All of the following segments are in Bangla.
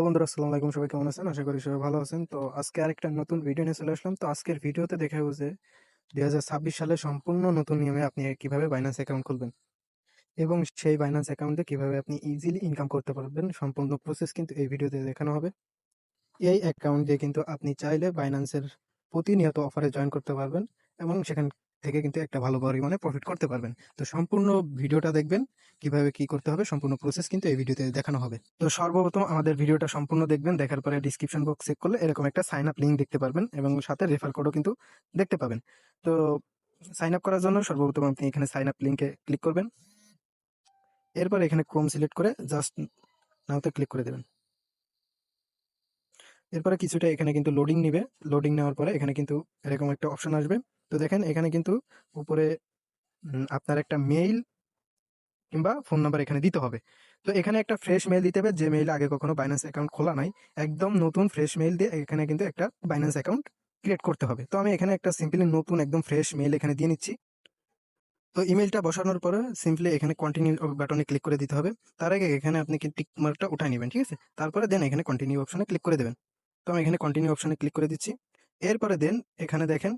হ্যালো বন্ধুরা, আসসালামু আলাইকুম। সবাই কেমন আছেন? আশা করি সবাই ভালো আছেন। তো আজকে আরেকটা নতুন ভিডিও নিয়ে চলে আসলাম। তো আজকের ভিডিওতে দেখাবো যে 2026 সালে সম্পূর্ণ নতুন নিয়মে আপনি কিভাবে বাইন্যান্স অ্যাকাউন্ট খুলবেন এবং সেই বাইন্যান্স অ্যাকাউন্টে কিভাবে আপনি ইজিলি ইনকাম করতে পারবেন। সম্পূর্ণ প্রসেস কিন্তু এই ভিডিওতে দেখানো হবে। এই অ্যাকাউন্ট দিয়ে কিন্তু আপনি চাইলে বাইন্যান্সের প্রতিনিয়ত অফারে জয়েন করতে পারবেন এবং সেখান থেকে কিন্তু একটা ভালো পরিমাণে প্রফিট করতে পারবেন। তো সম্পূর্ণ ভিডিওটা দেখবেন, কিভাবে কি করতে হবে সম্পূর্ণ প্রসেস কিন্তু এই ভিডিওতে দেখানো হবে। তো সর্বপ্রথম আমাদের ভিডিওটা সম্পূর্ণ দেখবেন, দেখার পরে ডিসক্রিপশন বক্স চেক করলে এরকম একটা সাইন আপ লিঙ্ক দেখতে পারবেন এবং সাথে রেফার কোডও কিন্তু দেখতে পাবেন। তো সাইন আপ করার জন্য সর্বপ্রথম আপনি এখানে সাইন আপ লিঙ্কে ক্লিক করবেন। এরপর এখানে ক্রোম সিলেক্ট করে জাস্ট নাওতে ক্লিক করে দেবেন। এরপরে কিছুটা এখানে কিন্তু লোডিং নিবে। লোডিং নেওয়ার পরে এখানে কিন্তু এরকম একটা অপশন আসবে। তো দেখেন এখানে কিন্তু উপরে আপনার একটা মেইল কিংবা ফোন নাম্বার এখানে দিতে হবে। তো এখানে একটা ফ্রেশ মেইল দিতে হবে, যে মেইল আগে কখনো বাইন্যান্স অ্যাকাউন্ট খোলা নাই। একদম নতুন ফ্রেশ মেইল দিয়ে এখানে কিন্তু একটা বাইন্যান্স অ্যাকাউন্ট ক্রিয়েট করতে হবে। তো আমি এখানে একটা সিম্পলি নতুন একদম ফ্রেশ মেইল এখানে দিয়ে নিচ্ছি। তো ইমেলটা বসানোর পরে সিম্পলি এখানে কন্টিনিউ বাটনে ক্লিক করে দিতে হবে। তার আগে এখানে আপনি কি টিক মার্কটা উঠায় নেবেন, ঠিক আছে? তারপরে দেন এখানে কন্টিনিউ অপশনে ক্লিক করে দেবেন। তো আমি এখানে কন্টিনিউ অপশনে ক্লিক করে দিচ্ছি। এরপরে দেন এখানে দেখেন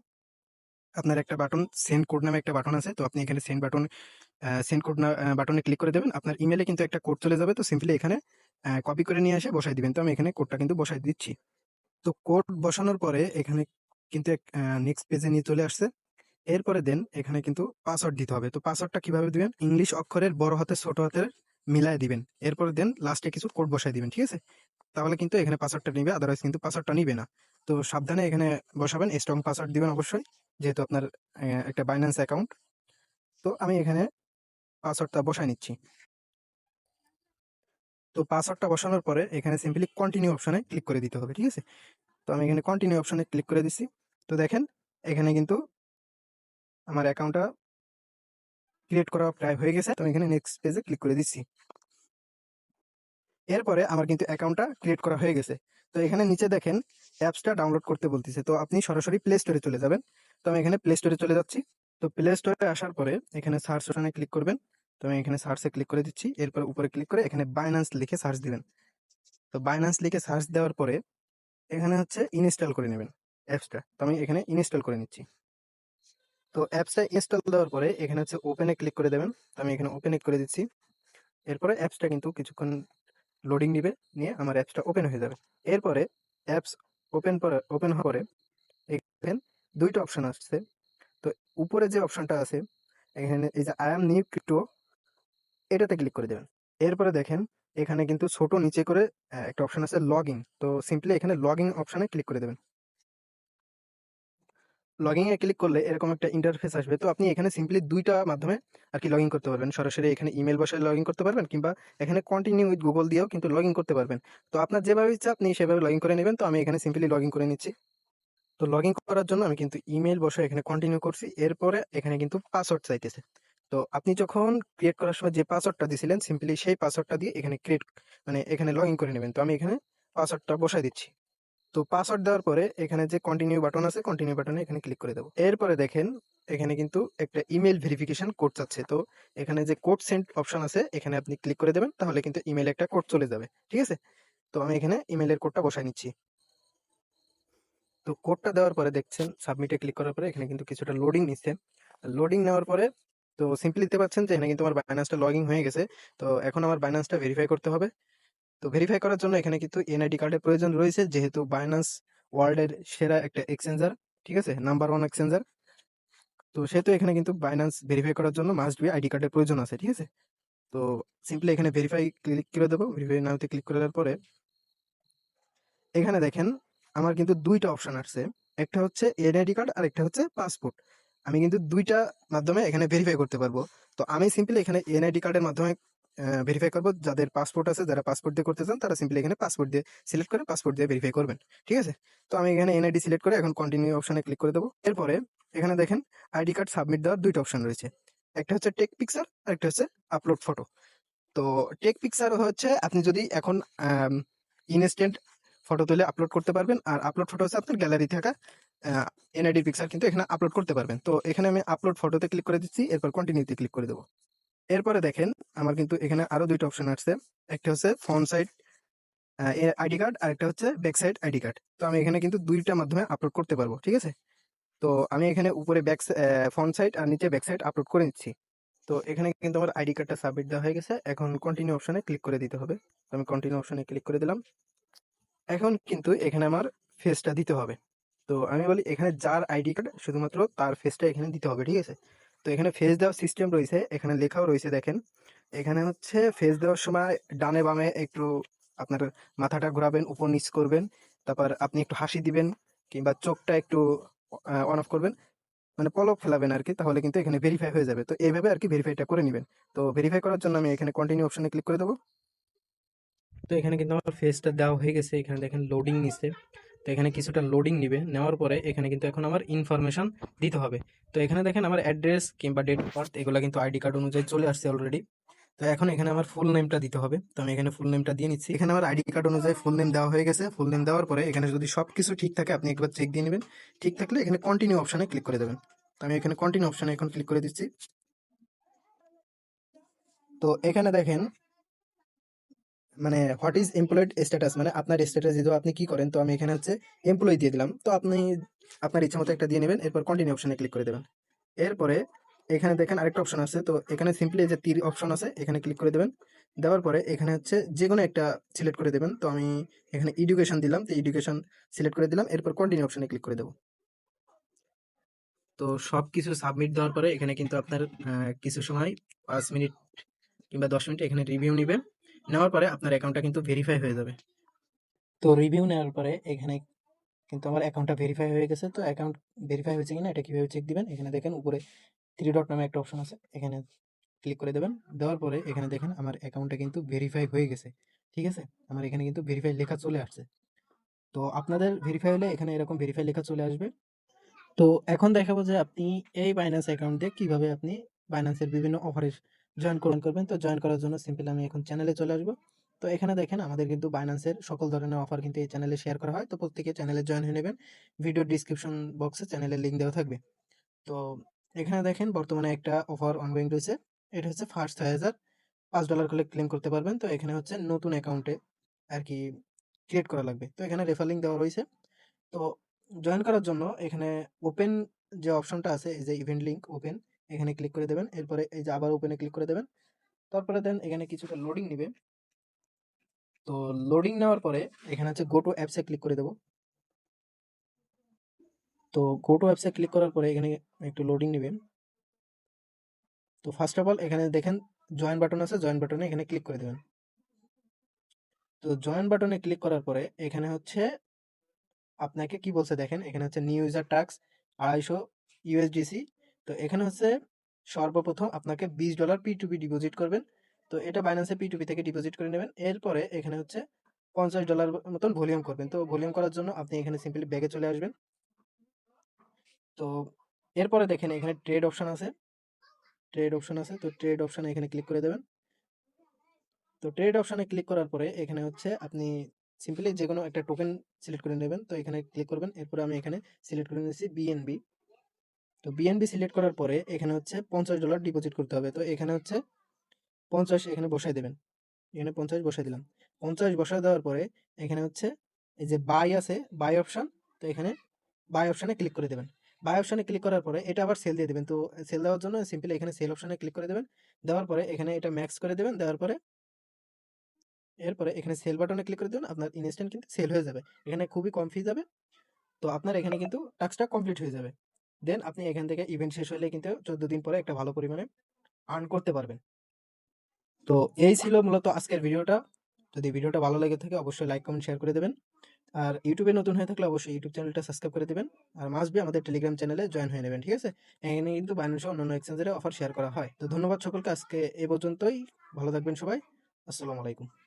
আপনার একটা বাটন সেন্ড কোড নামে একটা বাটন আছে। তো আপনি এখানে সেন্ড কোড বাটনে ক্লিক করে দেবেন। আপনার ইমেলে কিন্তু একটা কোড চলে যাবে। তো সিম্পলি এখানে কপি করে নিয়ে এসে বসাই দিবেন। তো আমি এখানে কোডটা কিন্তু বসাই দিচ্ছি। তো কোড বসানোর পরে এখানে কিন্তু নেক্সট পেজে নিয়ে চলে আসছে। এরপরে দেন এখানে কিন্তু পাসওয়ার্ড দিতে হবে। তো পাসওয়ার্ডটা কিভাবে দিবেন? ইংলিশ অক্ষরের বড় হাতের ছোট হাতের মিলায় দিবেন। এরপরে দেন লাস্টে কিছু কোড বসাই দিবেন, ঠিক আছে? তাহলে কিন্তু এখানে পাসওয়ার্ডটা নিবে, আদারওয়াইজ কিন্তু পাসওয়ার্ডটা নিবে না। তো সাবধানে এখানে বসাবেন, স্ট্রং পাসওয়ার্ড দিবেন অবশ্যই, যেহেতু আপনার একটা বাইন্যান্স অ্যাকাউন্ট। তো আমি এখানে পাসওয়ার্ডটা বসায় নিচ্ছি। তো পাসওয়ার্ডটা বসানোর পরে এখানে সিম্পলি কন্টিনিউ অপশনে ক্লিক করে দিতে হবে, ঠিক আছে? তো আমি এখানে কন্টিনিউ অপশনে ক্লিক করে দিচ্ছি। তো দেখেন এখানে কিন্তু আমার অ্যাকাউন্টটা ক্রিয়েট করা প্রায় হয়ে গেছে। তো আমি এখানে নেক্সট পেজে ক্লিক করে দিচ্ছি। এরপরে আমার কিন্তু অ্যাকাউন্টটা ক্রিয়েট করা হয়ে গেছে। তো এখানে নিচে দেখেন অ্যাপসটা ডাউনলোড করতে বলতেছে। তো আপনি সরাসরি প্লে স্টোরে চলে যাবেন। তো আমি এখানে প্লে স্টোরে চলে যাচ্ছি। তো প্লে স্টোরে আসার পরে এখানে সার্চ অপশনে ক্লিক করবেন। তো আমি এখানে সার্চে ক্লিক করে দিচ্ছি। এরপর উপরে ক্লিক করে এখানে বাইন্যান্স লিখে সার্চ দিবেন। তো বাইন্যান্স লিখে সার্চ দেওয়ার পরে এখানে হচ্ছে ইনস্টল করে নেবেন অ্যাপসটা। তো আমি এখানে ইনস্টল করে নিচ্ছি। তো অ্যাপসটা ইনস্টল দেওয়ার পরে এখানে হচ্ছে ওপেনে ক্লিক করে দেবেন। তো আমি এখানে ওপেনে করে দিচ্ছি। এরপরে অ্যাপসটা কিন্তু কিছুক্ষণ লোডিং নিবে, নিয়ে আমার অ্যাপসটা ওপেন হয়ে যাবে। এরপরে অ্যাপস ওপেন হওয়ার পরে এখানে দুইটা অপশন আসছে। তো উপরে যে অপশনটা আছে এখানে এই যে আই এম নিউ ক্রিপ্টো, এটাতে ক্লিক করে দেবেন। এরপরে দেখেন এখানে কিন্তু ছোট নিচে করে একটা অপশন আছে লগ ইন। তো সিম্পলি এখানে লগ ইন অপশনে ক্লিক করে দেবেন। লগইন এ ক্লিক করলে এরকম একটা ইন্টারফেস আসবে। তো আপনি এখানে সিম্পলি ২ টা মাধ্যমে আরকি লগইন করতে পারবেন। সরাসরি এখানে ইমেইল বসায় লগইন করতে পারবেন কিংবা এখানে কন্টিনিউ উইথ গুগল দিয়েও কিন্তু লগইন করতে পারবেন। তো আপনার যেভাবে ইচ্ছা আপনি সেভাবে লগইন করে নিবেন। তো আমি এখানে সিম্পলি লগইন করে নিচ্ছি। তো লগইন করার জন্য আমি কিন্তু ইমেইল বসায় এখানে কন্টিনিউ করছি। এরপরে এখানে কিন্তু পাসওয়ার্ড চাইতেছে। তো আপনি যখন ক্রিয়েট করার সময় যে পাসওয়ার্ডটা দিছিলেন সিম্পলি সেই পাসওয়ার্ডটা দিয়ে এখানে এখানে লগইন করে নিবেন। তো আমি এখানে পাসওয়ার্ডটা বসায় দিচ্ছি। তো পাসওয়ার্ড দেওয়ার পরে এখানে যে কন্টিনিউ বাটন আছে, কন্টিনিউ বাটনে এখানে ক্লিক করে দেবো। এরপরে দেখেন এখানে কিন্তু একটা ইমেল ভেরিফিকেশন কোড চাচ্ছে। তো এখানে যে কোড সেন্ড অপশন আছে এখানে আপনি ক্লিক করে দেবেন, তাহলে কিন্তু ইমেইলে একটা কোড চলে যাবে, ঠিক আছে? তো আমি এখানে ইমেইলের কোডটা বসায় নিচ্ছি। তো কোডটা দেওয়ার পরে দেখছেন সাবমিটে ক্লিক করার পরে এখানে কিন্তু কিছুটা লোডিং নিচ্ছে। লোডিং নেওয়ার পরে তো সিম্পলি দেখতে পাচ্ছেন যে এখানে কিন্তু আমার বাইন্যান্সটা লগইন হয়ে গেছে। তো এখন আমার বাইন্যান্সটা ভেরিফাই করতে হবে। তো ভেরিফাই করার জন্য এখানে কিন্তু এনআইডি কার্ডের প্রয়োজন রয়েছে, যেহেতু বাইন্যান্স ওয়ার্ল্ডের সেরা একটা এক্সচেঞ্জার, ঠিক আছে? Number 1 exchanger. তো সেহেতু এখানে কিন্তু বাইন্যান্স ভেরিফাই করার জন্য মাস্ট বি আইডি কার্ডের প্রয়োজন আছে, ঠিক আছে? তো সিম্পলি এখানে ভেরিফাই ক্লিক করে দেবো। ভেরিফাই নাওতে ক্লিক করে দেওয়ার পরে এখানে দেখেন আমার কিন্তু ২ টা অপশন আসছে। একটা হচ্ছে এনআইডি কার্ড আর একটা হচ্ছে পাসপোর্ট। আমি কিন্তু ২ টা মাধ্যমে এখানে ভেরিফাই করতে পারবো। তো আমি সিম্পলি এখানে এনআইডি কার্ডের মাধ্যমে ভেরিফাই করব। যাদের পাসপোর্ট আছে, যারা পাসপোর্ট দিয়ে করতে চান তারা সিম্পলি এখানে পাসপোর্ট দিয়ে সিলেক্ট করে পাসপোর্ট দিয়ে ভেরিফাই করবেন। ঠিক আছে? তো আমি এখানে এনআইডি সিলেক্ট করে এখন কন্টিনিউ অপশনে ক্লিক করে দেবো। এরপরে এখানে দেখেন আইডি কার্ড সাবমিট দেওয়ার ২ টা অপশন রয়েছে। একটা হচ্ছে টেক পিকচার আর একটা হচ্ছে আপলোড ফটো। তো টেক পিকচার হচ্ছে আপনি যদি এখন ইনস্ট্যান্ট ফটো তুলে আপলোড করতে পারবেন, আর আপলোড ফটো হচ্ছে আপনার গ্যালারি থাকা এনআইডি পিকচার কিন্তু এখানে আপলোড করতে পারবেন। তো এখানে আমি আপলোড ফটোতে ক্লিক করে দিচ্ছি, এরপর কন্টিনিউতে ক্লিক করে দেবো। এরপরে দেখেন আমার কিন্তু এখানে আরো ২ টা অপশন আসছে। একটা হচ্ছে ফন্ট সাইজ এর আইডি কার্ড, আরেকটা হচ্ছে ব্যাক সাইড আইডি কার্ড। তো আমি এখানে কিন্তু ২ টা মাধ্যমে আপলোড করতে পারবো। ঠিক আছে? তো আমি এখানে উপরে ফ্রন্ট সাইড আর নিচে ব্যাক সাইড আপলোড করে নিচ্ছি। তো এখানে কিন্তু আমার আইডি কার্ডটা সাবমিট দেওয়া হয়ে গেছে। এখন কন্টিনিউ অপশনে ক্লিক করে দিতে হবে। তো আমি কন্টিনিউ অপশনে ক্লিক করে দিলাম। এখন কিন্তু এখানে আমার ফেসটা দিতে হবে। তো আমি বলি এখানে যার আইডি কার্ড শুধুমাত্র তার ফেসটা এখানে দিতে হবে। ঠিক আছে? তো এখানে ফেস দেওয়ার সিস্টেম রয়েছে। এখানে লেখাও রয়েছে দেখেন। এখানে হচ্ছে ফেস দেওয়ার সময় ডানে বামে একটু আপনার মাথাটা ঘোরাবেন, উপর নিচ করবেন। তারপর আপনি একটু হাসি দিবেন কিংবা চোখটা একটু অন অফ করবেন। মানে পলক ফেলাবেন আরকি। তাহলে কিন্তু এখানে ভেরিফাই হয়ে যাবে। তো এইভাবে আরকি ভেরিফাইটা করে নিবেন। তো ভেরিফাই করার জন্য আমি এখানে কন্টিনিউ অপশনে ক্লিক করে দেব। তো এখানে কিন্তু আমার ফেসটা দেওয়া হয়ে গেছে। এখানে দেখেন লোডিং নিচ্ছে। তো এখানে কিছুটা লোডিং নিবে। নেওয়ার পরে এখানে কিন্তু এখন আমার ইনফরমেশন দিতে হবে। তো এখানে দেখেন আমার অ্যাড্রেস কিংবা ডেট অফ বার্থ এগুলা কিন্তু আইডি কার্ড অনুযায়ী চলে আসছে অলরেডি। তো এখন এখানে আমার ফুল নেমটা দিতে হবে। তো আমি এখানে ফুল নেমটা দিয়ে নিচ্ছি। এখানে আমার আইডি কার্ড অনুযায়ী ফুল নেম দেওয়া হয়ে গেছে। ফুল নেম দেওয়ার পরে এখানে যদি সবকিছু ঠিক থাকে আপনি একবার চেক দিয়ে নেবেন। ঠিক থাকলে এখানে কন্টিনিউ অপশনে ক্লিক করে দেবেন। তো আমি এখানে কন্টিনিউ অপশনে এখন ক্লিক করে দিচ্ছি। তো এখানে দেখেন মানে হোয়াট ইজ এমপ্লয়েড স্ট্যাটাস, মানে আপনার স্ট্যাটাস দিতে আপনি কি করেন। তো আমি এখানে হচ্ছে এমপ্লয়ি দিয়ে দিলাম। তো আপনি আপনার ইচ্ছা মতো একটা দিয়ে নেবেন। এরপর কন্টিনিউ অপশনে ক্লিক করে দেবেন। এরপরে এখানে দেখেন আরেকটা অপশন আছে। তো এখানে সিম্পলি যে তীর অপশন আছে এখানে ক্লিক করে দেবেন। দেওয়ার পরে এখানে হচ্ছে যে কোনো একটা সিলেক্ট করে দেবেন। তো আমি এখানে এডুকেশন দিলাম। তো এডুকেশন সিলেক্ট করে দিলাম। এরপর কন্টিনিউ অপশনে ক্লিক করে দেবো। তো সবকিছু সাবমিট দেওয়ার পরে এখানে কিন্তু আপনার কিছু সময় 5 মিনিট কিংবা 10 মিনিট এখানে রিভিউ নিবে। নেওয়ার পরে আপনার অ্যাকাউন্টটা কিন্তু ভেরিফাই হয়ে যাবে। তো রিভিউ নেওয়ার পরে এখানে কিন্তু আমার অ্যাকাউন্টটা ভেরিফাই হয়ে গেছে। তো অ্যাকাউন্ট ভেরিফাই হয়েছে কিনা এটা কিভাবে চেক দিবেন, এখানে দেখেন উপরে থ্রি ডট নামে একটা অপশন আছে, এখানে ক্লিক করে দেবেন। দেওয়ার পরে এখানে দেখেন আমার অ্যাকাউন্টটা কিন্তু ভেরিফাই হয়ে গেছে। ঠিক আছে? আমার এখানে কিন্তু ভেরিফাই লেখা চলে আসছে। তো আপনাদের ভেরিফাই হলে এখানে এরকম ভেরিফাই লেখা চলে আসবে। তো এখন দেখাবো যে আপনি এই বাইন্যান্স অ্যাকাউন্ট দিয়ে কিভাবে আপনি বাইন্যান্সের বিভিন্ন অফারে জয়েন করবেন। তো জয়েন করার জন্য সিম্পলি আমি এখন চ্যানেলে চলে আসবো। তো এখানে দেখেন আমাদের কিন্তু বাইন্যান্সের সকল ধরনের অফার কিন্তু এই চ্যানেলে শেয়ার করা হয়। তো প্রত্যেকে চ্যানেলে জয়েন হয়ে নেবেন। ভিডিও ডিসক্রিপশন বক্সে চ্যানেলের লিঙ্ক দেওয়া থাকবে। তো এখানে দেখেন বর্তমানে একটা অফার অনগোয়িং রয়েছে। এটা হচ্ছে ফার্স্ট ৬০০০ $৫ করলে ক্লেম করতে পারবেন। তো এখানে হচ্ছে নতুন অ্যাকাউন্টে আরকি ক্রিয়েট করা লাগবে। তো এখানে রেফার লিঙ্ক দেওয়া রয়েছে। তো জয়েন করার জন্য এখানে ওপেন যে অপশনটা আছে, এই যে ইভেন্ট লিঙ্ক ওপেন, এখানে ক্লিক করে দেবেন। এরপরে এই যে আবার ওপেনে ক্লিক করে দেবেন। তারপরে দেন এখানে কিছুটা লোডিং নিবে। তো লোডিং নেওয়ার পরে এখানে হচ্ছে go to apps A click করে দেব। তো go to apps A click করার পরে এখানে একটু লোডিং নিবে। তো ফার্স্ট অফ অল এখানে দেখেন জয়েন বাটন আছে, জয়েন বাটনে এখানে ক্লিক করে দেবেন। তো জয়েন বাটনে ক্লিক করার পরে এখানে হচ্ছে আপনাকে কি বলছে দেখেন, এখানে হচ্ছে নিউ ইউজার টাস্ক 250 ইউএসডিসি। তো এখানে হচ্ছে সর্বপ্রথম আপনাকে $20 P2P ডিপোজিট করবেন। তো এটা বাইন্যান্সে P2P থেকে ডিপোজিট করে নেবেন। এরপরে এখানে হচ্ছে $50 মতন ভলিউম করবেন। তো ভলিউম করার জন্য আপনি এখানে সিম্পলি ব্যাকে চলে আসবেন। তো এরপরে দেখেন এখানে ট্রেড অপশন আছে, তো ট্রেড অপশনে এখানে ক্লিক করে দেবেন। তো ট্রেড অপশনে ক্লিক করার পরে এখানে হচ্ছে আপনি সিম্পলি যেকোনো একটা টোকেন সিলেক্ট করে নেবেন। তো এখানে ক্লিক করবেন। এরপরে আমি এখানে সিলেক্ট করে নিচ্ছি বিএনবি। তো বিএনবি সিলেক্ট করার পরে এখানে হচ্ছে $50 ডিপোজিট করতে হবে। তো এখানে হচ্ছে 50 এখানে বসায় দেবেন। এখানে 50 বসায় দিলাম। 50 বসায় দেওয়ার পরে এখানে হচ্ছে এই যে বাই আছে, বাই অপশন। তো এখানে বাই অপশনে ক্লিক করে দেবেন। বাই অপশনে ক্লিক করার পরে এটা আবার সেল দিয়ে দিবেন। তো সেল দেওয়ার জন্য সিম্পলি এখানে সেল অপশনে ক্লিক করে দেবেন। দেওয়ার পরে এখানে এটা ম্যাক্স করে দেবেন। দেওয়ার পরে এরপরে এখানে সেল বাটনে ক্লিক করে দেবেন। আপনার ইনস্ট্যান্ট কিন্তু সেল হয়ে যাবে। এখানে খুবই কম ফি যাবে। তো আপনার এখানে কিন্তু টাস্কটা কমপ্লিট হয়ে যাবে। দেন আপনি এখান থেকে ইভেন্ট শেষ হলে কিন্তু 14 দিন পরে একটা ভালো পরিমাণে আর্ন করতে পারবেন। তো এই ছিল মূলত আজকের ভিডিওটা। যদি ভিডিওটা ভালো লেগে থাকে অবশ্যই লাইক, কমেন্ট, শেয়ার করে দেবেন। আর ইউটিউবে নতুন হয়ে থাকলে অবশ্যই ইউটিউব চ্যানেলটা সাবস্ক্রাইব করে দিবেন। আর মাস্ট বি আমাদের টেলিগ্রাম চ্যানেলে জয়েন হয়ে নেবেন। ঠিক আছে? এখানে কিন্তু বাইন্যান্স সহ অন্যান্য এক্সচেঞ্জের অফার শেয়ার করা হয়। তো ধন্যবাদ সকলকে। আজকে এ পর্যন্তই। ভালো থাকবেন সবাই। আসসালামু আলাইকুম।